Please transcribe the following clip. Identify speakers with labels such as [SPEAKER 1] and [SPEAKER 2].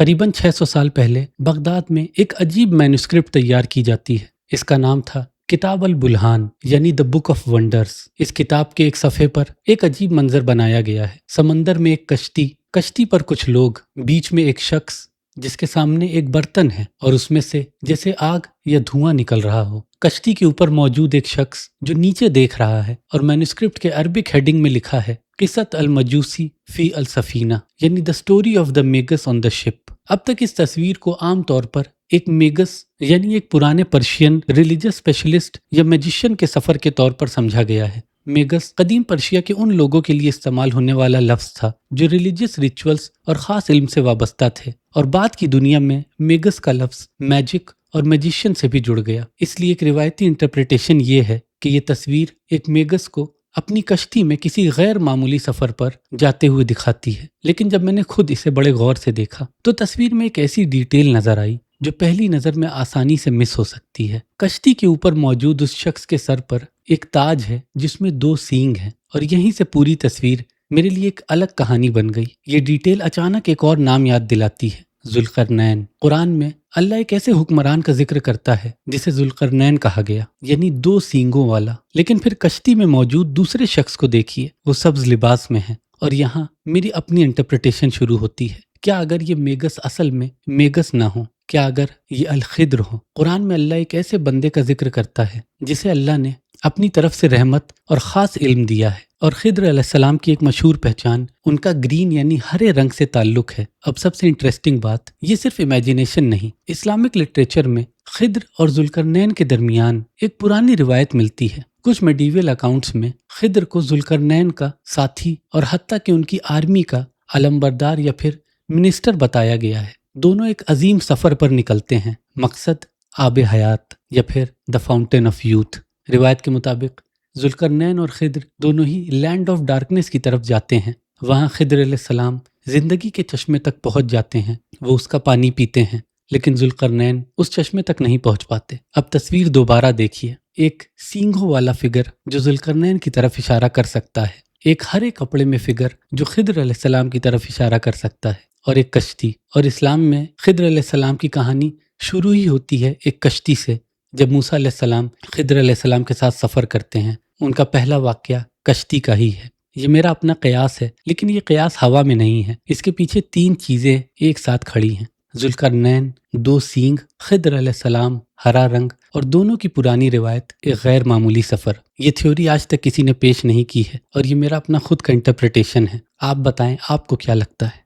[SPEAKER 1] قریباً 600 سال پہلے بغداد میں ایک عجیب مینوسکرپٹ تیار کی جاتی ہے۔ اس کا نام تھا کتاب البلہان یعنی دا بک آف ونڈرز۔ اس کتاب کے ایک صفحے پر ایک عجیب منظر بنایا گیا ہے۔ سمندر میں ایک کشتی پر کچھ لوگ، بیچ میں ایک شخص جس کے سامنے ایک برتن ہے اور اس میں سے جیسے آگ یا دھواں نکل رہا ہو۔ کشتی کے اوپر موجود ایک شخص جو نیچے دیکھ رہا ہے، اور مینوسکرپٹ کے عربک ہیڈنگ میں لکھا ہے قصۃ المجوسی فی السفینہ یعنی دا سٹوری آف دا میگس آن دا شپ۔ اب تک اس تصویر کو عام طور پر ایک میگس یعنی ایک پرانے پرشین ریلیجس اسپیشلسٹ یا میجیشین کے سفر کے طور پر سمجھا گیا ہے۔ میگس قدیم پرشیا کے ان لوگوں کے لیے استعمال ہونے والا لفظ تھا جو ریلیجس ریچولز اور خاص علم سے وابستہ تھے، اور بعد کی دنیا میں میگس کا لفظ میجک اور میجیشین سے بھی جڑ گیا۔ اس لیے ایک روایتی انٹرپریٹیشن یہ ہے کہ یہ تصویر ایک میگس کو اپنی کشتی میں کسی غیر معمولی سفر پر جاتے ہوئے دکھاتی ہے۔ لیکن جب میں نے خود اسے بڑے غور سے دیکھا تو تصویر میں ایک ایسی ڈیٹیل نظر آئی جو پہلی نظر میں آسانی سے مس ہو سکتی ہے۔ کشتی کے اوپر موجود اس شخص کے سر پر ایک تاج ہے جس میں 2 سینگ ہیں، اور یہیں سے پوری تصویر میرے لیے ایک الگ کہانی بن گئی۔ یہ ڈیٹیل اچانک ایک اور نام یاد دلاتی ہے، ذوالقرنین۔ قرآن میں اللہ ایک ایسے حکمران کا ذکر کرتا ہے جسے ذوالقرنین کہا گیا، یعنی 2 سینگوں والا۔ لیکن پھر کشتی میں موجود دوسرے شخص کو دیکھیے، وہ سبز لباس میں ہے، اور یہاں میری اپنی انٹرپریٹیشن شروع ہوتی ہے۔ کیا اگر یہ میگس اصل میں میگس نہ ہو؟ کیا اگر یہ الخضر ہو؟ قرآن میں اللہ ایک ایسے بندے کا ذکر کرتا ہے جسے اللہ نے اپنی طرف سے رحمت اور خاص علم دیا ہے، اور خضر علیہ السلام کی ایک مشہور پہچان ان کا گرین یعنی ہرے رنگ سے تعلق ہے۔ اب سب سے انٹرسٹنگ بات، یہ صرف امیجینیشن نہیں، اسلامک لٹریچر میں خضر اور ذوالقرنین کے درمیان ایک پرانی روایت ملتی ہے۔ کچھ میڈیول اکاؤنٹس میں خضر کو ذوالقرنین کا ساتھی اور حتیٰ کہ ان کی آرمی کا علمبردار یا پھر منسٹر بتایا گیا ہے۔ دونوں ایک عظیم سفر پر نکلتے ہیں، مقصد آب حیات یا پھر دا فاؤنٹین آف یوتھ۔ روایت کے مطابق ذوالقرنین اور خضر دونوں ہی لینڈ آف ڈارکنیس کی طرف جاتے ہیں۔ وہاں خضر علیہ السلام زندگی کے چشمے تک پہنچ جاتے ہیں، وہ اس کا پانی پیتے ہیں، لیکن ذوالقرنین اس چشمے تک نہیں پہنچ پاتے۔ اب تصویر دوبارہ دیکھیے، ایک سینگوں والا فگر جو ذوالقرنین کی طرف اشارہ کر سکتا ہے، ایک ہرے کپڑے میں فگر جو خضر علیہ السلام کی طرف اشارہ کر سکتا ہے، اور ایک کشتی۔ اور اسلام میں خضر علیہ السلام کی کہانی شروع ہی ہوتی ہے ایک کشتی سے، جب موسیٰ علیہ السلام خضر علیہ السلام کے ساتھ سفر کرتے ہیں۔ ان کا پہلا واقعہ کشتی کا ہی ہے۔ یہ میرا اپنا قیاس ہے، لیکن یہ قیاس ہوا میں نہیں ہے، اس کے پیچھے 3 چیزیں ایک ساتھ کھڑی ہیں: ذوالقرنین، 2 سینگ، خضر علیہ السلام، ہرا رنگ، اور دونوں کی پرانی روایت، ایک غیر معمولی سفر۔ یہ تھیوری آج تک کسی نے پیش نہیں کی ہے، اور یہ میرا اپنا خود کا انٹرپریٹیشن ہے۔ آپ بتائیں، آپ کو کیا لگتا ہے؟